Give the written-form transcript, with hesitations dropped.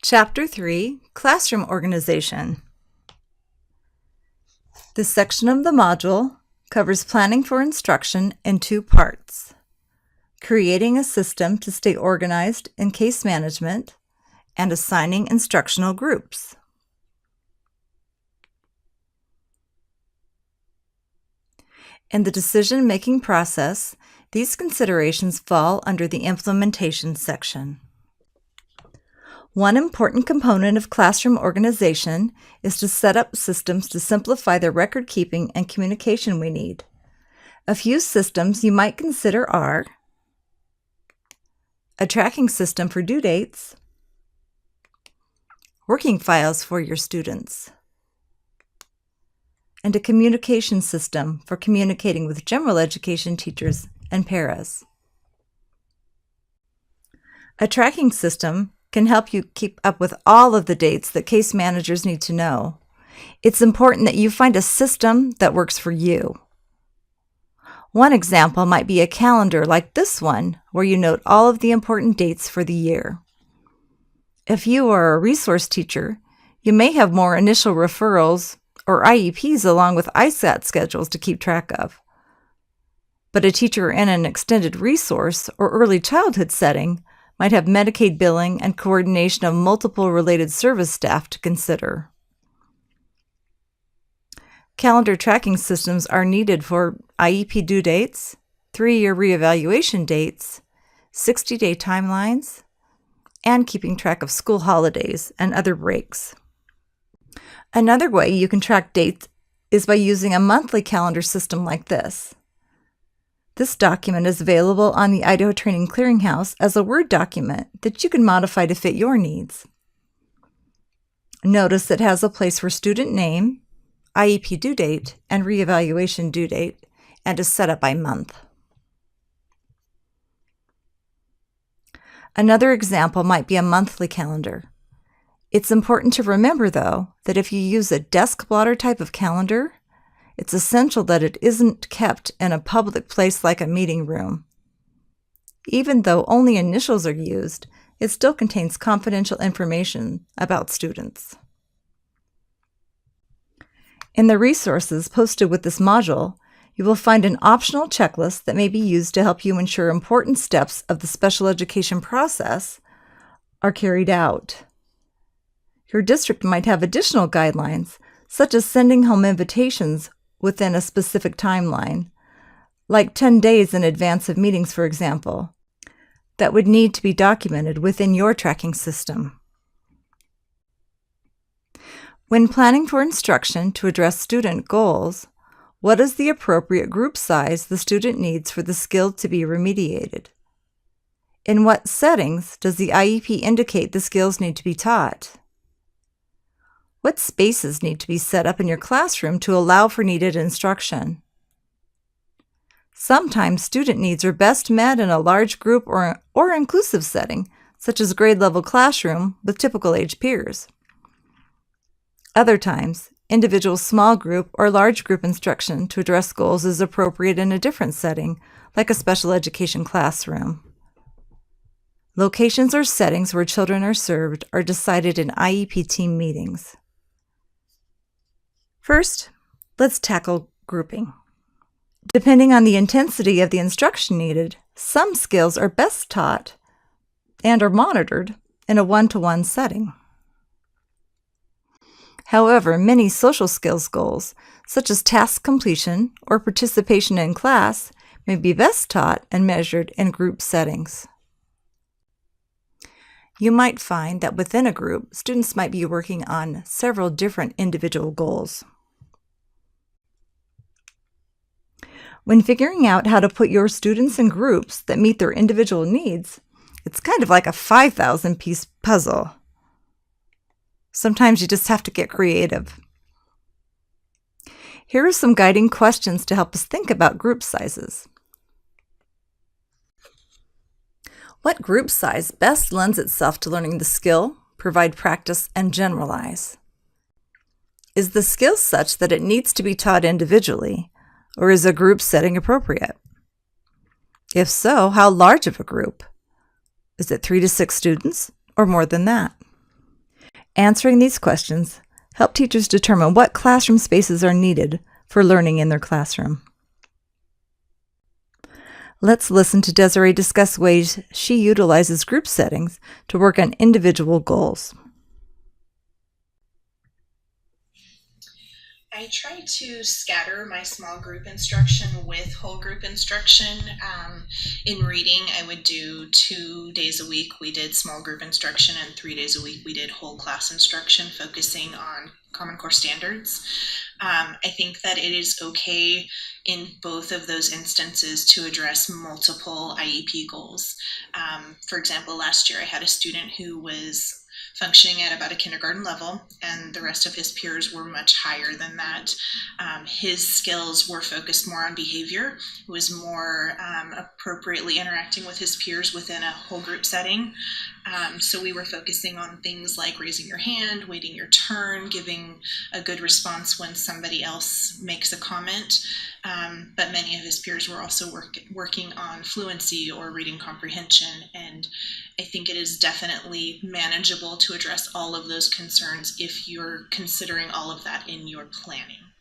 Chapter 3, Classroom Organization. This section of the module covers planning for instruction in two parts: creating a system to stay organized in case management and assigning instructional groups. In the decision-making process, these considerations fall under the implementation section. One important component of classroom organization is to set up systems to simplify the record keeping and communication we need. A few systems you might consider are a tracking system for due dates, working files for your students, and a communication system for communicating with general education teachers and paras. A tracking system can help you keep up with all of the dates that case managers need to know. It's important that you find a system that works for you. One example might be a calendar like this one, where you note all of the important dates for the year. If you are a resource teacher, you may have more initial referrals or IEPs along with ISAT schedules to keep track of. But a teacher in an extended resource or early childhood setting might have Medicaid billing and coordination of multiple related service staff to consider. Calendar tracking systems are needed for IEP due dates, 3-year reevaluation dates, 60-day timelines, and keeping track of school holidays and other breaks. Another way you can track dates is by using a monthly calendar system like this. This document is available on the Idaho Training Clearinghouse as a Word document that you can modify to fit your needs. Notice it has a place for student name, IEP due date, and reevaluation due date, and is set up by month. Another example might be a monthly calendar. It's important to remember, though, that if you use a desk blotter type of calendar, it's essential that it isn't kept in a public place like a meeting room. Even though only initials are used, it still contains confidential information about students. In the resources posted with this module, you will find an optional checklist that may be used to help you ensure important steps of the special education process are carried out. Your district might have additional guidelines, such as sending home invitations within a specific timeline, like 10 days in advance of meetings, for example, that would need to be documented within your tracking system. When planning for instruction to address student goals, what is the appropriate group size the student needs for the skill to be remediated? In what settings does the IEP indicate the skills need to be taught? What spaces need to be set up in your classroom to allow for needed instruction? Sometimes student needs are best met in a large group or inclusive setting, such as grade-level classroom with typical age peers. Other times, individual small group or large group instruction to address goals is appropriate in a different setting, like a special education classroom. Locations or settings where children are served are decided in IEP team meetings. First, let's tackle grouping. Depending on the intensity of the instruction needed, some skills are best taught and are monitored in a one-to-one setting. However, many social skills goals, such as task completion or participation in class, may be best taught and measured in group settings. You might find that within a group, students might be working on several different individual goals. When figuring out how to put your students in groups that meet their individual needs, it's kind of like a 5,000-piece puzzle. Sometimes you just have to get creative. Here are some guiding questions to help us think about group sizes. What group size best lends itself to learning the skill, provide practice, and generalize? Is the skill such that it needs to be taught individually, or is a group setting appropriate? If so, how large of a group? Is it 3 to 6 students or more than that? Answering these questions help teachers determine what classroom spaces are needed for learning in their classroom. Let's listen to Desiree discuss ways she utilizes group settings to work on individual goals. I try to scatter my small group instruction with whole group instruction. In reading, I would do 2 days a week we did small group instruction, and 3 days a week we did whole class instruction, focusing on Common Core standards. I think that it is okay in both of those instances to address multiple IEP goals. For example, last year I had a student who was functioning at about a kindergarten level, and the rest of his peers were much higher than that. His skills were focused more on behavior, was more appropriately interacting with his peers within a whole group setting. So we were focusing on things like raising your hand, waiting your turn, giving a good response when somebody else makes a comment. But many of his peers were also working on fluency or reading comprehension, and I think it is definitely manageable to address all of those concerns if you're considering all of that in your planning.